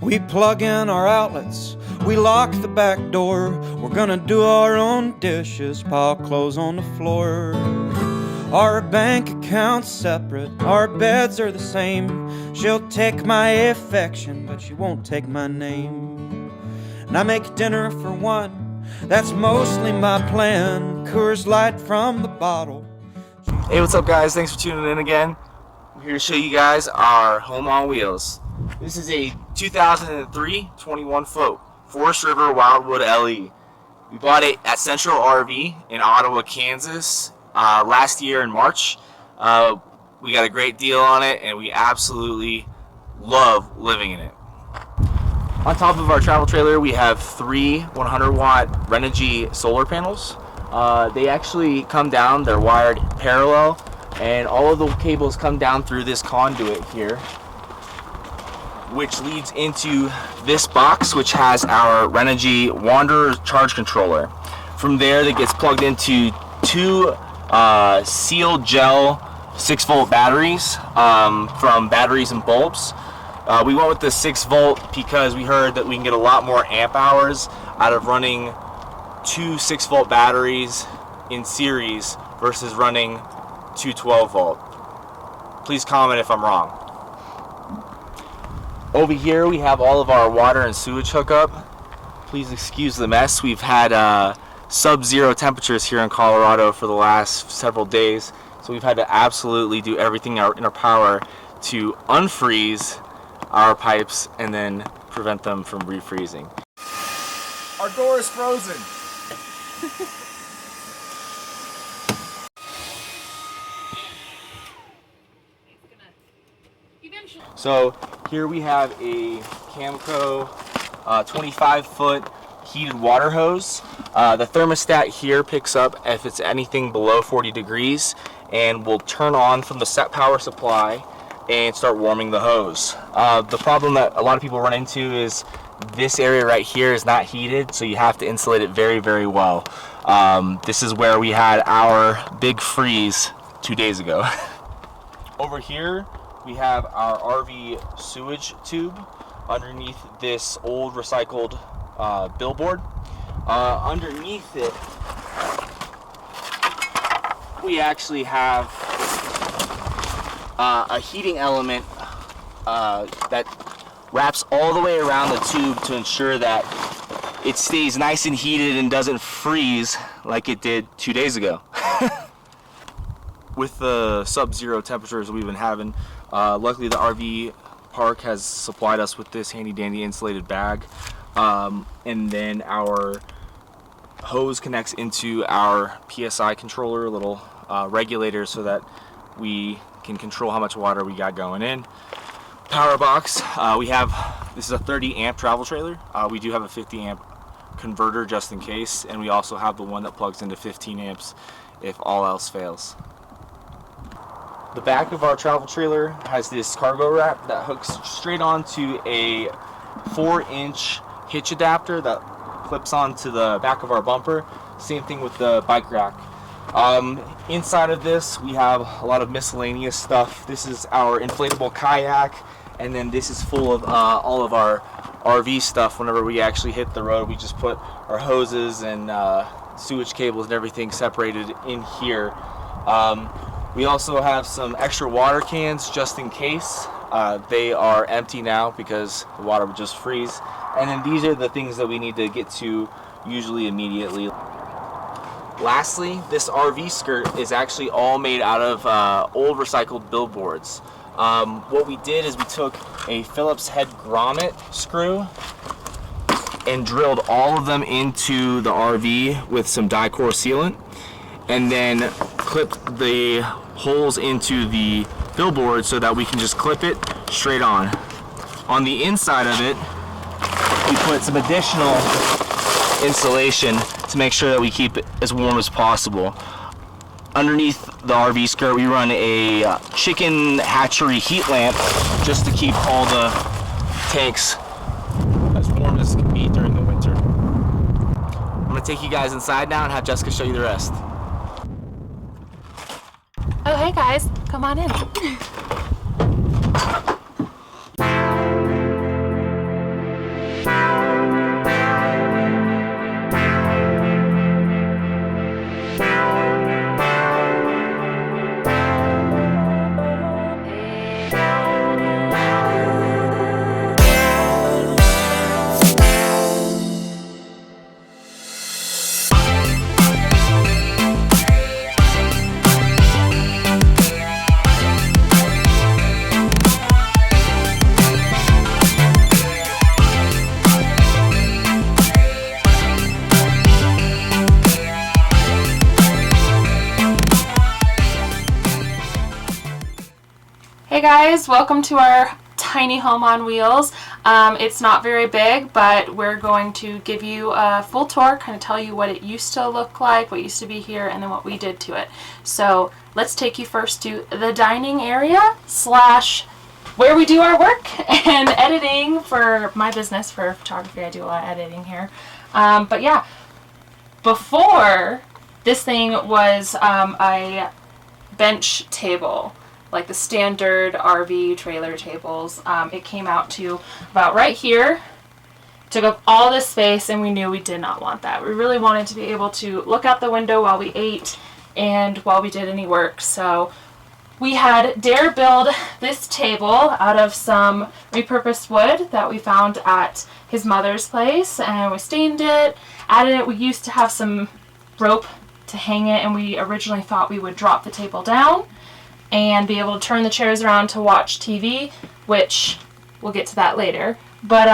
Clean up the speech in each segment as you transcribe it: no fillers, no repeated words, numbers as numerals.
We plug in our outlets, we lock the back door. We're gonna do our own dishes, pile clothes on the floor. Our bank account's separate, our beds are the same. She'll take my affection, but she won't take my name. And I make dinner for one, that's mostly my plan. Coors Light from the bottle. Hey, what's up guys? Thanks for tuning in again. I'm here to show you guys our home on wheels. This is a 2003 21-foot Forest River Wildwood LE. We bought it at Central RV in Ottawa, Kansas last year in March. We got a great deal on it and we absolutely love living in it. On top of our travel trailer we have 3 100-watt Renovated solar panels. They actually come down, they're wired parallel, and all of the cables come down through this conduit here, which leads into this box, which has our Renovated Wanderer charge controller. From there, that gets plugged into 2 sealed gel 6-volt batteries from Batteries and Bulbs. We went with the 6-volt because we heard that we can get a lot more amp hours out of running 2 6-volt batteries in series versus running 2 12-volt. Please comment if I'm wrong. Over here we have all of our water and sewage hookup. Please excuse the mess. We've had sub-zero temperatures here in Colorado for the last several days, so we've had to absolutely do everything in our power to unfreeze our pipes and then prevent them from refreezing. Our door is frozen. So here we have a Camco 25-foot heated water hose. The thermostat here picks up if it's anything below 40 degrees and will turn on from the set power supply and start warming the hose. The problem that a lot of people run into is this area right here is not heated, so you have to insulate it very, very well. This is where we had our big freeze 2 days ago. Over here we have our RV sewage tube underneath this old recycled billboard. Underneath it we actually have a heating element that wraps all the way around the tube to ensure that it stays nice and heated and doesn't freeze like it did 2 days ago. With the sub-zero temperatures we've been having, luckily the RV park has supplied us with this handy dandy insulated bag, and then our hose connects into our PSI controller, a little regulator, so that we can control how much water we got going in. Power box, this is a 30 amp travel trailer. We do have a 50 amp converter just in case, and we also have the one that plugs into 15 amps if all else fails. The back of our travel trailer has this cargo rack that hooks straight onto a 4-inch hitch adapter that clips onto the back of our bumper. Same thing with the bike rack. Inside of this we have a lot of miscellaneous stuff. This is our inflatable kayak, and then this is full of all of our RV stuff. Whenever we actually hit the road, we just put our hoses and sewage cables and everything separated in here. We also have some extra water cans just in case. They are empty now because the water would just freeze. And then these are the things that we need to get to usually immediately. Lastly, this RV skirt is actually all made out of old recycled billboards. What we did is we took a Phillips head grommet screw and drilled all of them into the RV with some Dicor sealant, and then clipped the holes into the billboard so that we can just clip it straight on. On the inside of it, we put some additional insulation to make sure that we keep it as warm as possible. Underneath the RV skirt, we run a chicken hatchery heat lamp just to keep all the tanks as warm as can be during the winter. I'm gonna take you guys inside now and have Jessica show you the rest. Oh, hey guys, come on in. Hey guys, welcome to our tiny home on wheels. It's not very big, but we're going to give you a full tour, kind of tell you what it used to look like, what used to be here, and then what we did to it. So let's take you first to the dining area slash where we do our work and editing for my business. For photography, I do a lot of editing here. But yeah, before this thing was a bench table, like the standard RV trailer tables. It came out to about right here, took up all this space, and we knew we did not want that. We really wanted to be able to look out the window while we ate and while we did any work. So we had Dare build this table out of some repurposed wood that we found at his mother's place, and we stained it, added it. We used to have some rope to hang it, and we originally thought we would drop the table down and be able to turn the chairs around to watch TV, which we'll get to that later. But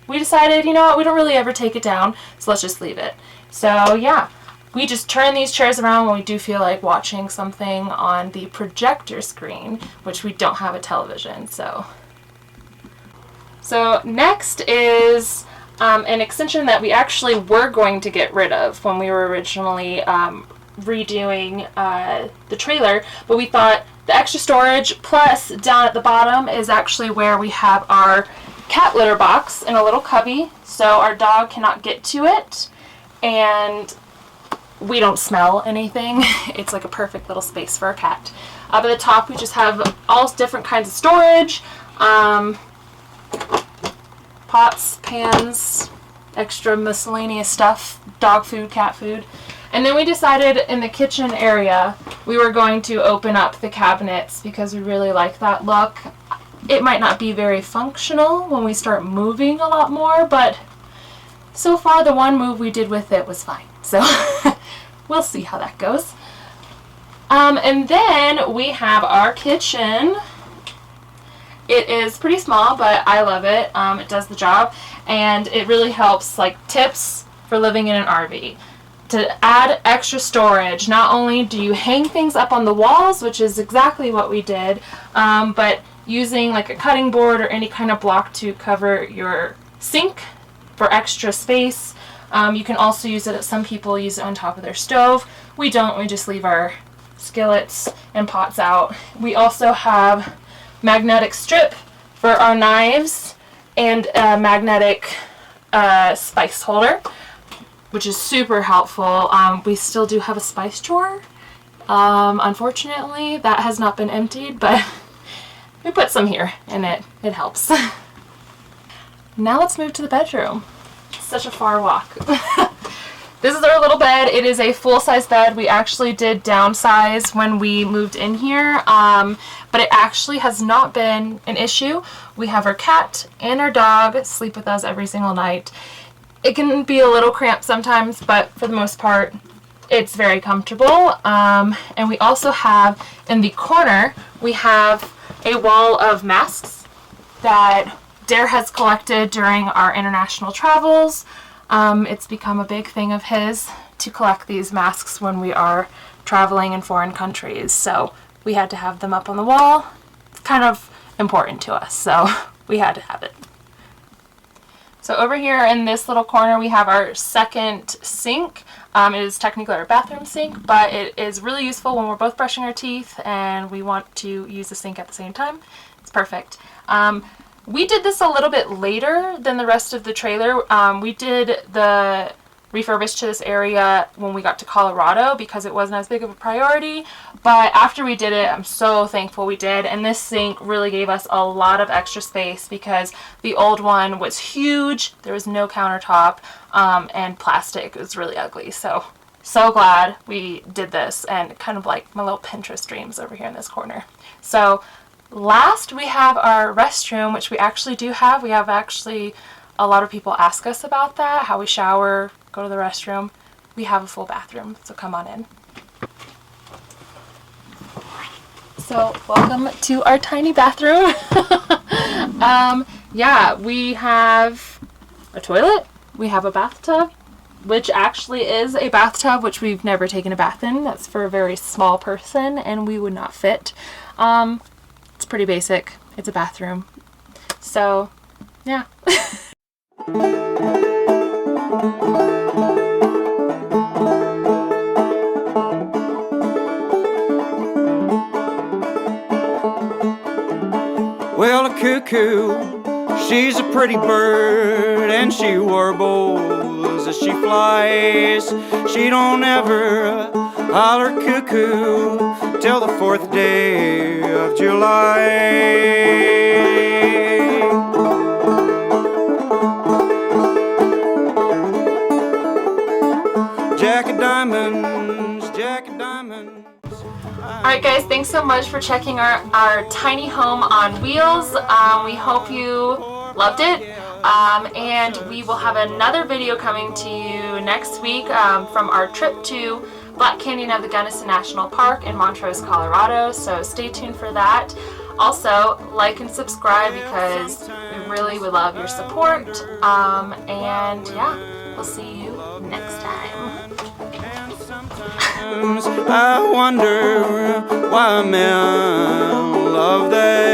we decided, you know what, we don't really ever take it down, so let's just leave it. So yeah, we just turn these chairs around when we do feel like watching something on the projector screen, which we don't have a television. So next is an extension that we actually were going to get rid of when we were originally redoing the trailer, but we thought the extra storage plus down at the bottom is actually where we have our cat litter box in a little cubby, so our dog cannot get to it and we don't smell anything. It's like a perfect little space for a cat. Up at the top we just have all different kinds of storage, pots, pans, extra miscellaneous stuff, dog food, cat food. And then we decided in the kitchen area we were going to open up the cabinets because we really like that look. It might not be very functional when we start moving a lot more, but so far the one move we did with it was fine. So we'll see how that goes. And then we have our kitchen. It is pretty small, but I love it. It does the job, and it really helps, like tips for living in an RV. To add extra storage, not only do you hang things up on the walls, which is exactly what we did, but using like a cutting board or any kind of block to cover your sink for extra space. You can also use it, some people use it on top of their stove. We don't, we just leave our skillets and pots out. We also have magnetic strip for our knives and a magnetic spice holder, which is super helpful. We still do have a spice drawer. Unfortunately, that has not been emptied, but we put some here and it helps. Now let's move to the bedroom. Such a far walk. This is our little bed. It is a full-size bed. We actually did downsize when we moved in here, but it actually has not been an issue. We have our cat and our dog sleep with us every single night. It can be a little cramped sometimes, but for the most part, it's very comfortable. And we also have, in the corner, we have a wall of masks that Dare has collected during our international travels. It's become a big thing of his to collect these masks when we are traveling in foreign countries. So we had to have them up on the wall. It's kind of important to us, so we had to have it. So over here in this little corner we have our second sink. It is technically our bathroom sink, but it is really useful when we're both brushing our teeth and we want to use the sink at the same time. It's perfect. We did this a little bit later than the rest of the trailer. We did the refurbish to this area when we got to Colorado because it wasn't as big of a priority, but after we did it, I'm so thankful we did, and this sink really gave us a lot of extra space because the old one was huge, there was no countertop, and plastic. It was really ugly. So glad we did this, and kind of like my little Pinterest dreams over here in this corner. So last we have our restroom, which we actually do have. We have actually a lot of people ask us about that, how we shower, go to the restroom. We have a full bathroom, so come on in. So welcome to our tiny bathroom. Yeah, we have a toilet, we have a bathtub, which actually is a bathtub, which we've never taken a bath in. That's for a very small person and we would not fit. It's pretty basic. It's a bathroom. So, yeah. Well, a cuckoo, she's a pretty bird, and she warbles as she flies. She don't ever holler cuckoo till the 4th day of July. Jack of diamonds, Jack of diamonds. Alright guys, thanks so much for checking our tiny home on wheels. We hope you loved it. And we will have another video coming to you next week from our trip to Black Canyon of the Gunnison National Park in Montrose, Colorado. So stay tuned for that. Also, like and subscribe because we really would love your support. And yeah, we'll see you next time. I wonder why men love them.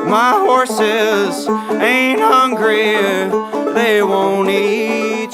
My horses ain't hungry, they won't eat